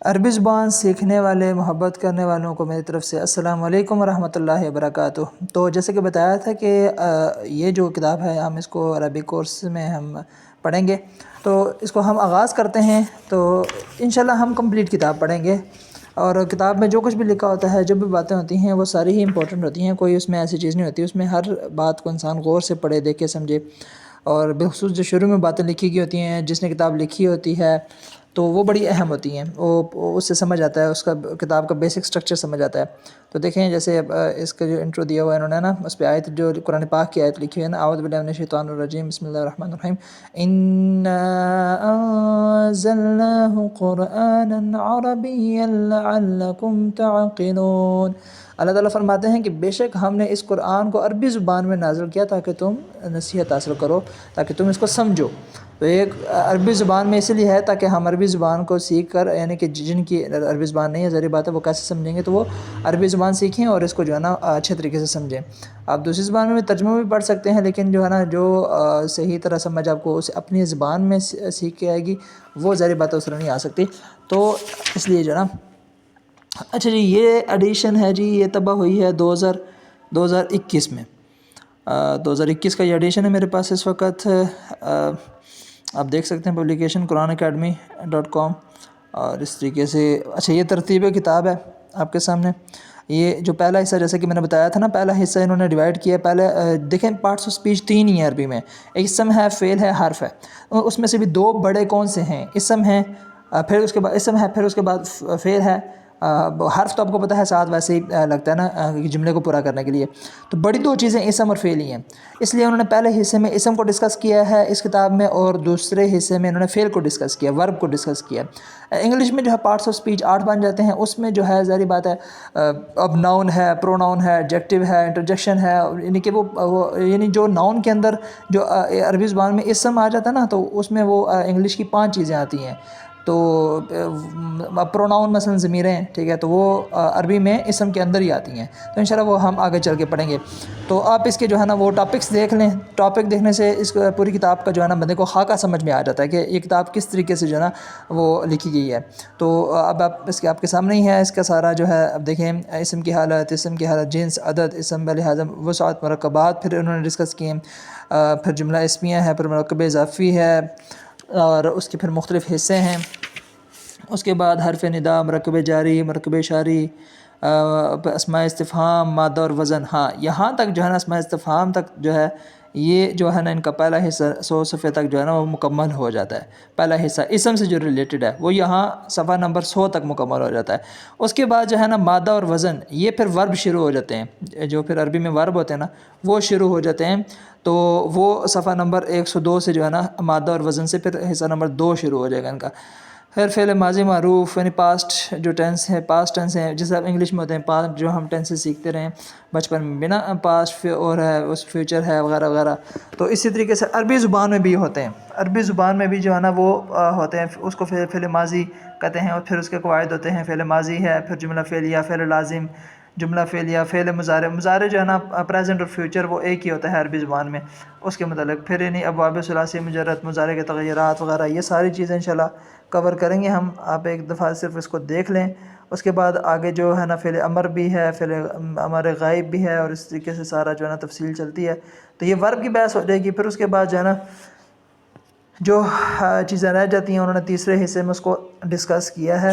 عربی زبان سیکھنے والے محبت کرنے والوں کو میری طرف سے السلام علیکم ورحمۃ اللہ وبرکاتہ۔ تو جیسے کہ بتایا تھا کہ یہ جو کتاب ہے ہم اس کو عربی کورس میں ہم پڑھیں گے، تو اس کو ہم آغاز کرتے ہیں تو انشاءاللہ ہم کمپلیٹ کتاب پڑھیں گے۔ اور کتاب میں جو کچھ بھی لکھا ہوتا ہے، جو بھی باتیں ہوتی ہیں، وہ ساری ہی امپورٹنٹ ہوتی ہیں، کوئی اس میں ایسی چیز نہیں ہوتی، اس میں ہر بات کو انسان غور سے پڑھے، دیکھے، سمجھے۔ اور بالخصوص جو شروع میں باتیں لکھی گئی ہوتی ہیں، جس نے کتاب لکھی ہوتی ہے تو وہ بڑی اہم ہوتی ہیں، وہ اس سے سمجھ آتا ہے، اس کا کتاب کا بیسک سٹرکچر سمجھ آتا ہے۔ تو دیکھیں جیسے اس کا جو انٹرو دیا ہوا ہے انہوں نے نا، اس پہ آیت جو قرآن پاک کی آیت لکھی ہے نا، اعوذ باللہ من الشیطان الرجیم، بسم اللہ الرحمن الرحیم، انا انزلناہ قرآنا عربیا لعلکم تعقلون۔ اللہ تعالیٰ فرماتے ہیں کہ بے شک ہم نے اس قرآن کو عربی زبان میں نازل کیا تاکہ تم نصیحت حاصل کرو، تاکہ تم اس کو سمجھو۔ تو ایک عربی زبان میں اس لیے ہے تاکہ ہم عربی زبان کو سیکھ کر، یعنی کہ جن کی عربی زبان نہیں ہے، ظاہر بات ہے وہ کیسے سمجھیں گے، تو وہ عربی زبان سیکھیں اور اس کو جو ہے نا اچھے طریقے سے سمجھیں۔ آپ دوسری زبان میں بھی ترجمہ بھی پڑھ سکتے ہیں، لیکن جو ہے نا جو صحیح طرح سمجھ آپ کو اسے اپنی زبان میں سیکھ کے آئے گی، وہ ظاہر بات ہے اس طرح نہیں آ سکتی۔ تو اس لیے جو ہے نا، اچھا جی، یہ ایڈیشن ہے جی، یہ طبع ہوئی ہے 2021 میں، 2021 کا یہ ایڈیشن ہے میرے پاس اس وقت۔ آپ دیکھ سکتے ہیں پبلیکیشن quranicademy.com، اور اس طریقے سے اچھا یہ ترتیب کتاب ہے آپ کے سامنے۔ یہ جو پہلا حصہ، جیسے کہ میں نے بتایا تھا نا، پہلا حصہ انہوں نے ڈیوائڈ کیا ہے۔ پہلے دیکھیں پارٹس آف اسپیچ 3 ہی ہیں عربی میں، ایک اسم ہے، فعل ہے، حرف ہے۔ اس میں سے بھی 2 بڑے کون سے ہیں؟ اسم ہے، پھر اس کے بعد اسم ہے، پھر اس کے بعد فعل ہے۔ حرف تو آپ کو پتہ ہے ساتھ ویسے ہی لگتا ہے نا جملے کو پورا کرنے کے لیے۔ تو بڑی 2 چیزیں اسم اور فعل ہی ہیں، اس لیے انہوں نے پہلے حصے میں اسم کو ڈسکس کیا ہے اس کتاب میں، اور دوسرے حصے میں انہوں نے فعل کو ڈسکس کیا، ورب کو ڈسکس کیا۔ انگلش میں جو ہے پارٹس آف اسپیچ 8 بن جاتے ہیں، اس میں جو ہے ظاہری بات ہے اب ناؤن ہے، پرو ناؤن ہے، ایڈجیکٹو ہے، انٹرجیکشن ہے، یعنی کہ وہ یعنی جو ناؤن کے اندر جو عربی زبان میں اسم آ جاتا ہے نا، تو اس میں وہ انگلش کی 5 چیزیں آتی ہیں۔ تو پروناؤن مثلا ضمیریں ہیں، ٹھیک ہے، تو وہ عربی میں اسم کے اندر ہی آتی ہیں۔ تو انشاءاللہ وہ ہم آگے چل کے پڑھیں گے۔ تو آپ اس کے جو ہے نا وہ ٹاپکس دیکھ لیں، ٹاپک دیکھنے سے اس پوری کتاب کا جو ہے نا بندے کو خاکہ سمجھ میں آ جاتا ہے کہ یہ کتاب کس طریقے سے جو ہے نا وہ لکھی گئی ہے۔ تو اب آپ کے سامنے ہی ہے اس کا سارا جو ہے، اب دیکھیں اسم کی حالت، اسم کی حالت، جنس، عدد، اسم بلحاظ وسعت، مرکبات پھر انہوں نے ڈسکس کیے، پھر جملہ اسمیہ ہے، پھر مرکب اضافی ہے، اور اس کے پھر مختلف حصے ہیں۔ اس کے بعد حرف ندا، مرکب جاری، مرکب اشاری، اسماء استفہام، مادہ اور وزن۔ ہاں یہاں تک جو ہے نا اسماء استفہام تک جو ہے، یہ جو ہے نا ان کا پہلا حصہ 100 صفحے تک جو ہے نا وہ مکمل ہو جاتا ہے۔ پہلا حصہ اسم سے جو ریلیٹڈ ہے وہ یہاں صفحہ نمبر 100 تک مکمل ہو جاتا ہے۔ اس کے بعد جو ہے نا مادہ اور وزن، یہ پھر ورب شروع ہو جاتے ہیں، جو پھر عربی میں ورب ہوتے ہیں نا وہ شروع ہو جاتے ہیں۔ تو وہ صفحہ نمبر 102 سے جو ہے نا مادہ اور وزن سے پھر حصہ نمبر 2 شروع ہو جائے گا ان کا۔ پھر فعل ماضی معروف، یعنی پاسٹ جو ٹینس ہے، پاسٹ ٹینس ہے، جیسے آپ انگلش میں ہوتے ہیں پاسٹ، جو ہم ٹینسز سیکھتے رہے ہیں بچپن میں، بنا پاسٹ اور ہے اس فیوچر ہے وغیرہ وغیرہ۔ تو اسی طریقے سے عربی زبان میں بھی ہوتے ہیں، عربی زبان میں بھی جو ہے نا وہ ہوتے ہیں، اس کو فعل ماضی کہتے ہیں، اور پھر اس کے قواعد ہوتے ہیں، فعل ماضی ہے، پھر جملہ فعلیہ، فعل لازم، جملہ فعلیہ، فعل مضارع۔ مضارع جو ہے نا پریزنٹ اور فیوچر وہ ایک ہی ہوتا ہے عربی زبان میں اس کے متعلق۔ پھر یعنی ابواب ثلاثی، مجرد، مضارع کے تغیرات وغیرہ، یہ ساری چیزیں انشاءاللہ کور کریں گے ہم۔ آپ ایک دفعہ صرف اس کو دیکھ لیں۔ اس کے بعد آگے جو ہے نا فعل امر بھی ہے، فعل امر غائب بھی ہے، اور اس طریقے سے سارا جو ہے نا تفصیل چلتی ہے۔ تو یہ ورب کی بحث ہو جائے گی۔ پھر اس کے بعد جو ہے نا جو چیزیں رہ جاتی ہیں انہوں نے تیسرے حصے میں اس کو ڈسکس کیا ہے۔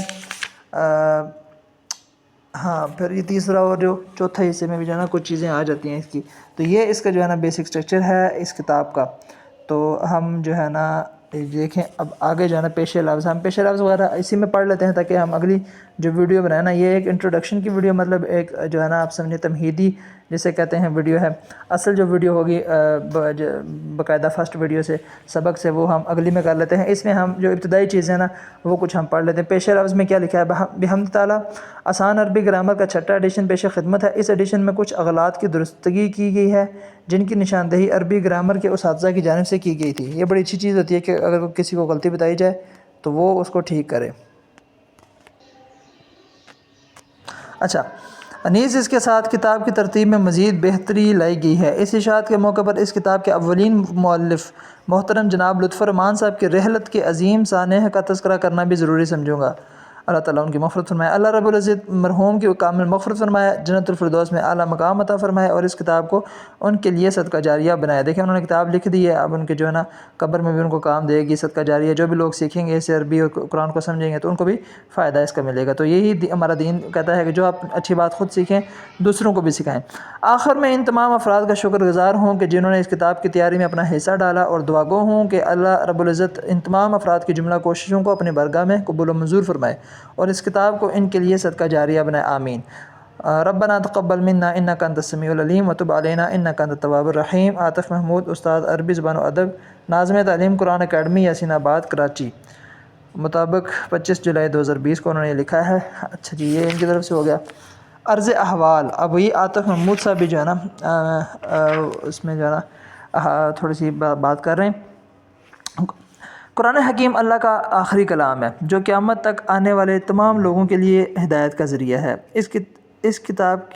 ہاں پھر یہ تیسرا اور جو چوتھا حصے میں بھی جو ہے نا کچھ چیزیں آ جاتی ہیں اس کی۔ تو یہ اس کا جو ہے نا بیسک سٹرکچر ہے اس کتاب کا۔ تو ہم جو ہے نا دیکھیں اب آگے جو ہے نا پیش لفظ، ہم پیش لفظ وغیرہ اسی میں پڑھ لیتے ہیں تاکہ ہم اگلی جو ویڈیو بنائیں نا، یہ ایک انٹروڈکشن کی ویڈیو، مطلب ایک جو ہے نا آپ سمجھیں تمہیدی جسے کہتے ہیں ویڈیو ہے۔ اصل جو ویڈیو ہوگی باقاعدہ فرسٹ ویڈیو سے سبق سے، وہ ہم اگلی میں کر لیتے ہیں۔ اس میں ہم جو ابتدائی چیزیں ہیں نا وہ کچھ ہم پڑھ لیتے ہیں۔ پیش لفظ میں کیا لکھا ہے؟ بحمد تعالیٰ آسان عربی گرامر کا 6واں ایڈیشن پیش خدمت ہے۔ اس ایڈیشن میں کچھ اغلاط کی درستگی کی گئی ہے جن کی نشاندہی عربی گرامر کے اساتذہ کی جانب سے کی گئی تھی۔ یہ بڑی اچھی چیز ہوتی ہے کہ اگر کسی کو غلطی بتائی جائے تو وہ اس کو ٹھیک کرے۔ اچھا، نیز اس کے ساتھ کتاب کی ترتیب میں مزید بہتری لائی گئی ہے۔ اس اشاعت کے موقع پر اس کتاب کے اولین مؤلف محترم جناب لطفر رحمان صاحب کی رحلت کے عظیم سانحہ کا تذکرہ کرنا بھی ضروری سمجھوں گا۔ اللہ تعالیٰ ان کی مغفرت فرمائے۔ اللہ رب العزت مرحوم کی کامل مغفرت فرمائے، جنت الفردوس میں اعلیٰ مقام عطا فرمائے، اور اس کتاب کو ان کے لیے صدقہ جاریہ بنائے۔ دیکھیں انہوں نے کتاب لکھ دی ہے، اب ان کے جو ہے نا قبر میں بھی ان کو کام دے گی صدقہ جاریہ۔ جو بھی لوگ سیکھیں گے اسے عربی اور قرآن کو سمجھیں گے تو ان کو بھی فائدہ اس کا ملے گا۔ تو یہی ہمارا دین کہتا ہے کہ جو آپ اچھی بات خود سیکھیں دوسروں کو بھی سکھائیں۔ آخر میں ان تمام افراد کا شکر گزار ہوں کہ جنہوں نے اس کتاب کی تیاری میں اپنا حصہ ڈالا، اور دعا گو ہوں کہ اللہ رب العزت ان تمام افراد کی جملہ کوششوں کو اپنی بارگاہ میں قبول و منظور فرمائے اور اس کتاب کو ان کے لیے صدقہ جاریہ بنائے، آمین۔ ربنا تقبل منا انک انت السمیع العلیم وتب علینا انک انت التواب الرحیم۔ عاطف محمود، استاد عربی زبان و ادب، ناظم تعلیم قرآن اکیڈمی، یاسین آباد، کراچی، مطابق 25 جولائی 2020 کو انہوں نے لکھا ہے۔ اچھا جی، یہ ان کی طرف سے ہو گیا۔ عرض احوال، اب یہ عاطف محمود صاحب بھی جو ہے نا اس میں جو ہے نا تھوڑی سی بات کر رہے ہیں۔ قرآن حکیم اللہ کا آخری کلام ہے جو قیامت تک آنے والے تمام لوگوں کے لیے ہدایت کا ذریعہ ہے۔ اس کتاب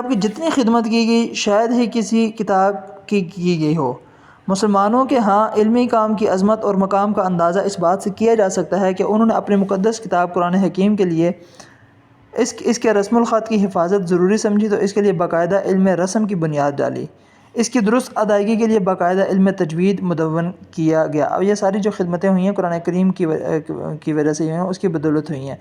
کی جتنی خدمت کی گئی شاید ہی کسی کتاب کی گئی ہو۔ مسلمانوں کے ہاں علمی کام کی عظمت اور مقام کا اندازہ اس بات سے کیا جا سکتا ہے کہ انہوں نے اپنے مقدس کتاب قرآن حکیم کے لیے اس کے رسم الخط کی حفاظت ضروری سمجھی تو اس کے لیے باقاعدہ علم رسم کی بنیاد ڈالی۔ اس کی درست ادائیگی کے لیے باقاعدہ علم تجوید مدون کیا گیا۔ اب یہ ساری جو خدمتیں ہوئی ہیں قرآن کریم کی وجہ سے ہوئی ہیں، اس کی بدولت ہوئی ہیں۔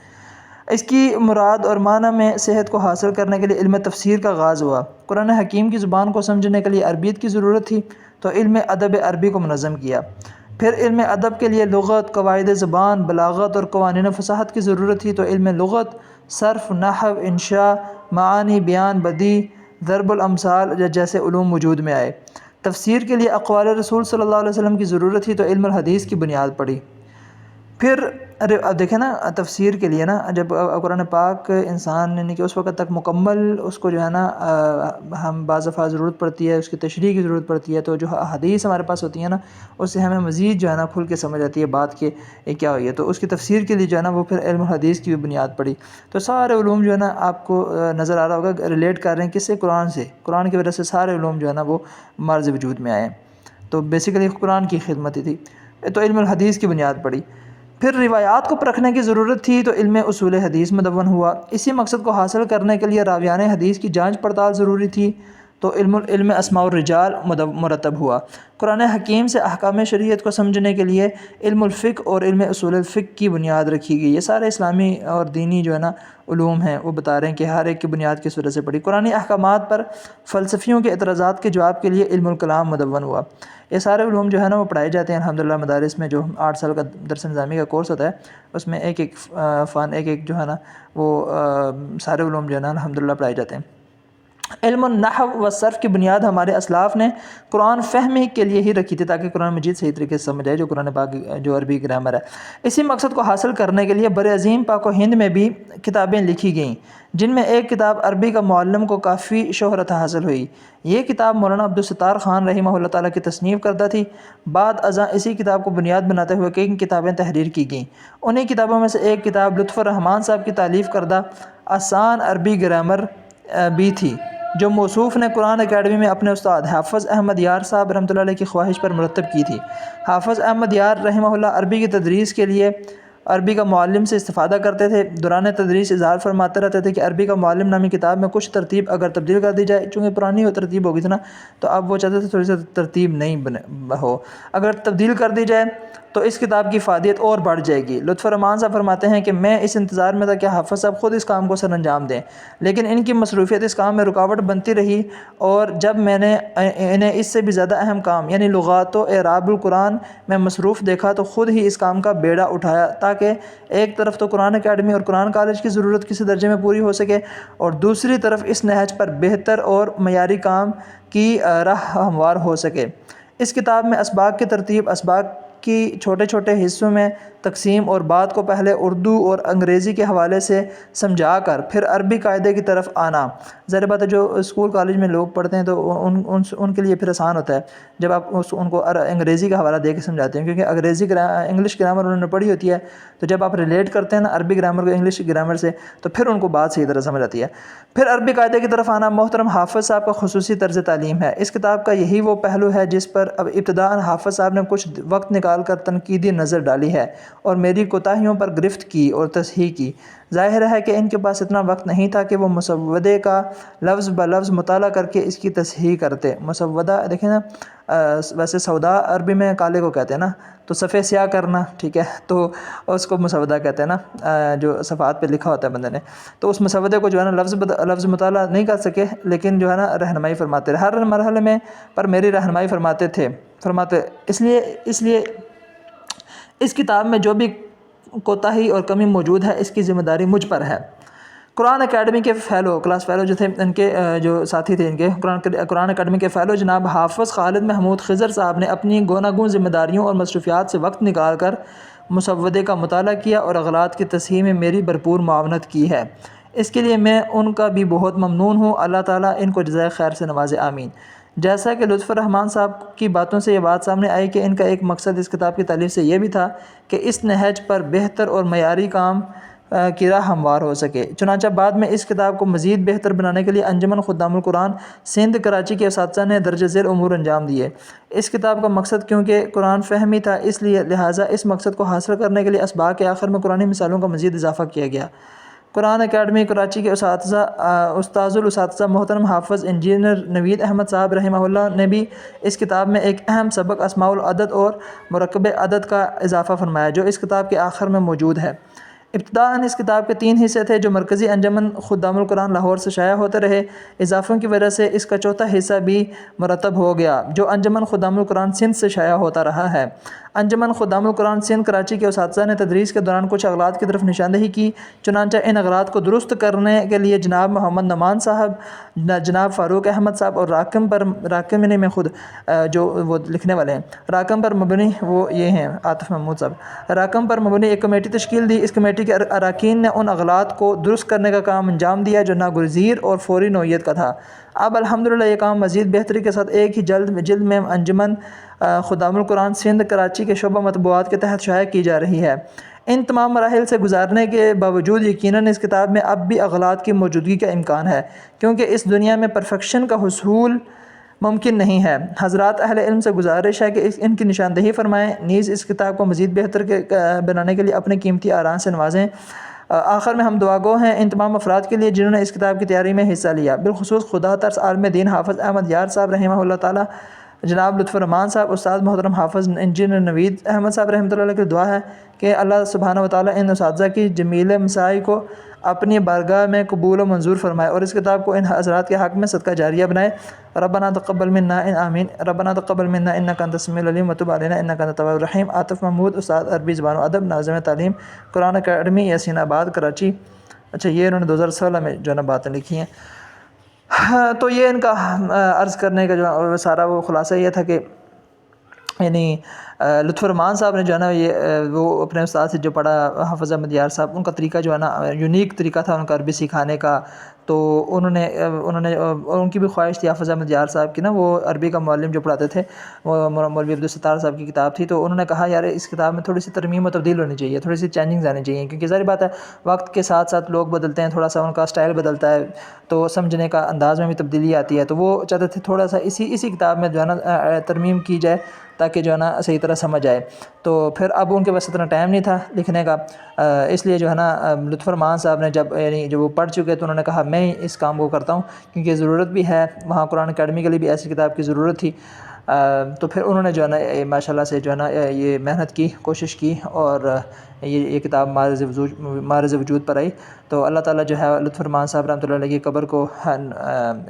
اس کی مراد اور معنی میں صحت کو حاصل کرنے کے لیے علم تفسیر کا آغاز ہوا۔ قرآن حکیم کی زبان کو سمجھنے کے لیے عربیت کی ضرورت تھی تو علم ادب عربی کو منظم کیا۔ پھر علم ادب کے لیے لغت، قواعد زبان، بلاغت اور قوانین فصاحت کی ضرورت تھی تو علم لغت، صرف، نحو، انشاء، معانی، بیان، بدیع، ضرب الامثال جیسے علوم وجود میں آئے۔ تفسیر کے لیے اقوال رسول صلی اللہ علیہ وسلم کی ضرورت تھی تو علم الحدیث کی بنیاد پڑی۔ پھر اب دیکھیں نا تفسیر کے لیے نا جب قرآن پاک انسان یعنی کہ اس وقت تک مکمل اس کو جو ہے نا ہم بعض دفعہ ضرورت پڑتی ہے، اس کی تشریح کی ضرورت پڑتی ہے، تو جو حدیث ہمارے پاس ہوتی ہے نا اس سے ہمیں مزید جو ہے نا کھل کے سمجھ آتی ہے بات کہ یہ کیا ہوئی ہے، تو اس کی تفسیر کے لیے جو ہے نا وہ پھر علم الحدیث کی بھی بنیاد پڑی۔ تو سارے علوم جو ہے نا آپ کو نظر آ رہا ہوگا ریلیٹ کر رہے ہیں کس سے؟ قرآن سے۔ قرآن کی وجہ سے سارے علوم جو ہے نا وہ مارز وجود میں آئے ہیں، تو بیسیکلی قرآن کی خدمت ہی تھی، تو علم الحدیث کی بنیاد پڑی۔ پھر روایات کو پرکھنے کی ضرورت تھی تو علم اصول حدیث مدون ہوا۔ اسی مقصد کو حاصل کرنے کے لیے راویان حدیث کی جانچ پڑتال ضروری تھی تو علم اسماء الرجال مرتب ہوا۔ قرآن حکیم سے احکام شریعت کو سمجھنے کے لیے علم الفقہ اور علم اصول الفقہ کی بنیاد رکھی گئی۔ یہ سارے اسلامی اور دینی جو ہے نا علوم ہیں وہ بتا رہے ہیں کہ ہر ایک کی بنیاد کس وجہ سے پڑی۔ قرآن احکامات پر فلسفیوں کے اعتراضات کے جواب کے لیے علم الکلام مدون ہوا۔ یہ سارے علوم جو ہے نا وہ پڑھائے جاتے ہیں الحمدللہ مدارس میں، جو 8 سال کا درس نظامی کا کورس ہوتا ہے اس میں ایک ایک فن ایک جو ہے نا وہ سارے علوم جو ہے نا الحمدللہ پڑھائے جاتے ہیں۔ علم النحو و صرف کی بنیاد ہمارے اسلاف نے قرآن فہمی کے لیے ہی رکھی تھی تاکہ قرآن مجید صحیح طریقے سے سمجھ آئے، جو قرآن پاک جو عربی گرامر ہے۔ اسی مقصد کو حاصل کرنے کے لیے بر عظیم پاک و ہند میں بھی کتابیں لکھی گئیں، جن میں ایک کتاب عربی کا معلم کو کافی شہرت حاصل ہوئی۔ یہ کتاب مولانا عبدالستار خان رحمہ اللہ تعالیٰ کی تصنیف کردہ تھی۔ بعد ازاں اسی کتاب کو بنیاد بناتے ہوئے کئی کتابیں تحریر کی گئیں۔ انہی کتابوں میں سے ایک کتاب لطف الرحمان صاحب کی تالیف کردہ آسان عربی گرامر بھی تھی، جو موصوف نے قرآن اکیڈمی میں اپنے استاد حافظ احمد یار صاحب رحمۃ اللہ علیہ کی خواہش پر مرتب کی تھی۔ حافظ احمد یار رحمہ اللہ عربی کی تدریس کے لیے عربی کا معلم سے استفادہ کرتے تھے۔ دوران تدریس اظہار فرماتے رہتے تھے کہ عربی کا معلم نامی کتاب میں کچھ ترتیب اگر تبدیل کر دی جائے، چونکہ پرانی وہ ترتیب ہو گئی تھی نا تو اب وہ چاہتے تھے تھوڑی سی ترتیب نہیں ہو، اگر تبدیل کر دی جائے تو اس کتاب کی افادیت اور بڑھ جائے گی۔ لطف الرحمان صاحب فرماتے ہیں کہ میں اس انتظار میں تھا کہ حافظ صاحب خود اس کام کو سر انجام دیں، لیکن ان کی مصروفیت اس کام میں رکاوٹ بنتی رہی، اور جب میں نے انہیں اس سے بھی زیادہ اہم کام یعنی لغات و اعراب القرآن میں مصروف دیکھا تو خود ہی اس کام کا بیڑا اٹھایا تاکہ ایک طرف تو قرآن اکیڈمی اور قرآن کالج کی ضرورت کسی درجے میں پوری ہو سکے، اور دوسری طرف اس نہج پر بہتر اور معیاری کام کی راہ ہموار ہو سکے۔ اس کتاب میں اسباق کی ترتیب، اسباق کی چھوٹے چھوٹے حصوں میں تقسیم اور بات کو پہلے اردو اور انگریزی کے حوالے سے سمجھا کر پھر عربی قاعدے کی طرف آنا، ظاہر بات ہے جو اسکول کالج میں لوگ پڑھتے ہیں تو ان کے لیے پھر آسان ہوتا ہے جب آپ ان کو انگریزی کا حوالہ دے کے سمجھاتے ہیں، کیونکہ انگلش گرامر انہوں نے پڑھی ہوتی ہے، تو جب آپ ریلیٹ کرتے ہیں نا عربی گرامر کو انگلش گرامر سے تو پھر ان کو بات صحیح طرح سمجھ آتی ہے۔ پھر عربی قاعدے کی طرف آنا محترم حافظ صاحب کا خصوصی طرز تعلیم ہے۔ اس کتاب کا یہی وہ پہلو ہے جس پر اب ابتداءً حافظ صاحب نے کچھ وقت نکال ڈال کر تنقیدی نظر ڈالی ہے اور میری کوتاہیوں پر گرفت کی اور تصحیح کی۔ ظاہر ہے کہ ان کے پاس اتنا وقت نہیں تھا کہ وہ مسودے کا لفظ بلفظ مطالعہ کر کے اس کی تصحیح کرتے۔ مسودہ دیکھیں نا، ویسے سودا عربی میں کالے کو کہتے ہیں نا، تو صفحے سیاہ کرنا، ٹھیک ہے، تو اس کو مسودہ کہتے ہیں نا، جو صفحات پہ لکھا ہوتا ہے بندے نے۔ تو اس مسودے کو جو ہے نا لفظ مطالعہ نہیں کر سکے، لیکن جو ہے نا رہنمائی فرماتے رہے ہر مرحلے میں، پر میری رہنمائی فرماتے اس لیے اس کتاب میں جو بھی کوتاہی اور کمی موجود ہے، اس کی ذمہ داری مجھ پر ہے۔ قرآن اکیڈمی کے کلاس فیلو جو تھے، ان کے جو ساتھی تھے ان کے قرآن اکیڈمی کے فیلو جناب حافظ خالد محمود خضر صاحب نے اپنی گوناگون ذمہ داریوں اور مصروفیات سے وقت نکال کر مسودے کا مطالعہ کیا اور اغلاط کی تصحیح میں میری بھرپور معاونت کی ہے۔ اس کے لیے میں ان کا بھی بہت ممنون ہوں۔ اللہ تعالیٰ ان کو جزائے خیر سے نوازے، آمین۔ جیسا کہ لطف الرحمن صاحب کی باتوں سے یہ بات سامنے آئی کہ ان کا ایک مقصد اس کتاب کی تالیف سے یہ بھی تھا کہ اس نہج پر بہتر اور معیاری کام کی راہ ہموار ہو سکے۔ چنانچہ بعد میں اس کتاب کو مزید بہتر بنانے کے لیے انجمن خدام القرآن سندھ کراچی کے اساتذہ نے درج ذیل امور انجام دیے۔ اس کتاب کا مقصد کیونکہ قرآن فہمی تھا، اس لیے لہٰذا اس مقصد کو حاصل کرنے کے لیے اسباق کے آخر میں قرآنی مثالوں کا مزید اضافہ کیا گیا۔ قرآن اکیڈمی کراچی کے استاذ الاساتذہ محترم حافظ انجینئر نوید احمد صاحب رحمہ اللہ نے بھی اس کتاب میں ایک اہم سبق اسماء العدد اور مرکب عدد کا اضافہ فرمایا، جو اس کتاب کے آخر میں موجود ہے۔ ابتداءً اس کتاب کے 3 حصے تھے جو مرکزی انجمن خدام القرآن لاہور سے شائع ہوتے رہے۔ اضافوں کی وجہ سے اس کا چوتھا حصہ بھی مرتب ہو گیا، جو انجمن خدام القرآن سندھ سے شائع ہوتا رہا ہے۔ انجمن خدام القرآن سندھ کراچی کے اساتذہ نے تدریس کے دوران کچھ اغلاط کی طرف نشاندہی کی، چنانچہ ان اغلاط کو درست کرنے کے لیے جناب محمد نعمان صاحب، جناب فاروق احمد صاحب اور راکم نے میں خود جو وہ لکھنے والے ہیں، راکم پر مبنی وہ یہ ہیں عاطف محمود صاحب، راکم پر مبنی ایک کمیٹی تشکیل دی۔ اس کمیٹی کے اراکین نے ان اغلاط کو درست کرنے کا کام انجام دیا جو ناگزیر اور فوری نوعیت کا تھا۔ اب الحمدللہ یہ کام مزید بہتری کے ساتھ ایک ہی جلد میں انجمن خدام القرآن سندھ کراچی کے شعبہ مطبوعات کے تحت شائع کی جا رہی ہے۔ ان تمام مراحل سے گزارنے کے باوجود یقیناً اس کتاب میں اب بھی اغلاط کی موجودگی کا امکان ہے، کیونکہ اس دنیا میں پرفیکشن کا حصول ممکن نہیں ہے۔ حضرات اہل علم سے گزارش ہے کہ ان کی نشاندہی فرمائیں، نیز اس کتاب کو مزید بہتر بنانے کے لیے اپنے قیمتی آرائیں سے نوازیں۔ آخر میں ہم دعا گو ہیں ان تمام افراد کے لیے جنہوں نے اس کتاب کی تیاری میں حصہ لیا، بالخصوص خدا ترس عالم دین حافظ احمد یار صاحب رحمہ اللہ تعالیٰ، جناب لطف الرحمن صاحب، استاد محترم حافظ انجینئر نوید احمد صاحب رحمۃ اللہ علیہ کی دعا ہے کہ اللہ سبحانہ وتعالیٰ ان اساتذہ کی جمیل مساعی کو اپنی بارگاہ میں قبول و منظور فرمائے اور اس کتاب کو ان حضرات کے حق میں صدقہ جاریہ بنائے۔ ربنا تقبل منا آمین۔ ربنا تقبل منا انک انت السمیع العلیم وتب علینا انک انت التواب الرحیم۔ عاطف محمود، استاد عربی زبان و ادب، ناظم تعلیم، قرآن اکیڈمی، یاسین آباد، کراچی۔ اچھا، یہ انہوں نے 2016 میں جو ہے نا باتیں لکھی ہیں۔ تو یہ ان کا عرض کرنے کا جو سارا وہ خلاصہ یہ تھا کہ یعنی لطف الرحمن صاحب نے جو ہے نا یہ وہ اپنے استاد سے جو پڑھا حافظ احمد یار صاحب، ان کا طریقہ جو ہے نا یونیک طریقہ تھا ان کا عربی سکھانے کا، تو انہوں نے اور ان کی بھی خواہش تھی حافظ احمد یار صاحب کی نا، وہ عربی کا معلم جو پڑھاتے تھے، وہ مولوی عبدالستار صاحب کی کتاب تھی، تو انہوں نے کہا یار اس کتاب میں تھوڑی سی ترمیم و تبدیل ہونی چاہیے، تھوڑی سی چینجنگز آنی چاہیے، کیونکہ ظاہر بات ہے وقت کے ساتھ ساتھ لوگ بدلتے ہیں، تھوڑا سا ان کا اسٹائل بدلتا ہے، تو سمجھنے کا انداز میں بھی تبدیلی آتی ہے، تو وہ چاہتے تھے تھوڑا سا اسی کتاب میں جو ہے نا ترمیم کی جائے تاکہ جو ہے نا صحیح طرح سمجھ آئے۔ تو پھر اب ان کے پاس اتنا ٹائم نہیں تھا لکھنے کا، اس لیے جو ہے نا لطف الرحمن صاحب نے جب وہ پڑھ چکے تو انہوں نے کہا میں اس کام کو کرتا ہوں، کیونکہ ضرورت بھی ہے، وہاں قرآن اکیڈمی کے لیے بھی ایسی کتاب کی ضرورت تھی۔ تو پھر انہوں نے جو ہے نا ماشاءاللہ سے جو ہے نا یہ محنت کی، کوشش کی، اور یہ کتاب معرض وجود پر آئی۔ تو اللہ تعالیٰ جو ہے لطف الرحمن صاحب رحمۃ اللہ علیہ کی قبر کو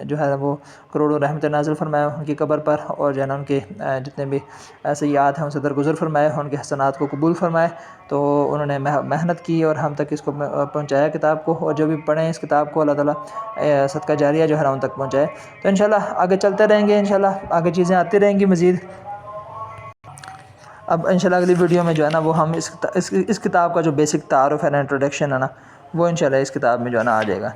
جو ہے وہ کروڑوں رحمت نازل فرمائے ان کی قبر پر، اور جو ہے نا ان کے جتنے بھی سیئات ہیں ان سے درگزر فرمائے، ان کے حسنات کو قبول فرمائے۔ تو انہوں نے محنت کی اور ہم تک اس کو پہنچایا کتاب کو، اور جو بھی پڑھیں اس کتاب کو اللہ تعالیٰ صدقہ جاریہ جو ہے نا ان تک پہنچائے۔ تو انشاءاللہ آگے چلتے رہیں گے، انشاءاللہ آگے چیزیں آتی رہیں گی مزید۔ اب انشاءاللہ اگلی ویڈیو میں جو ہے نا وہ ہم اس کتاب کا جو بیسک تعارف ہے نا، انٹروڈکشن ہے نا، وہ انشاءاللہ اس کتاب میں جو ہے نا آ جائے گا۔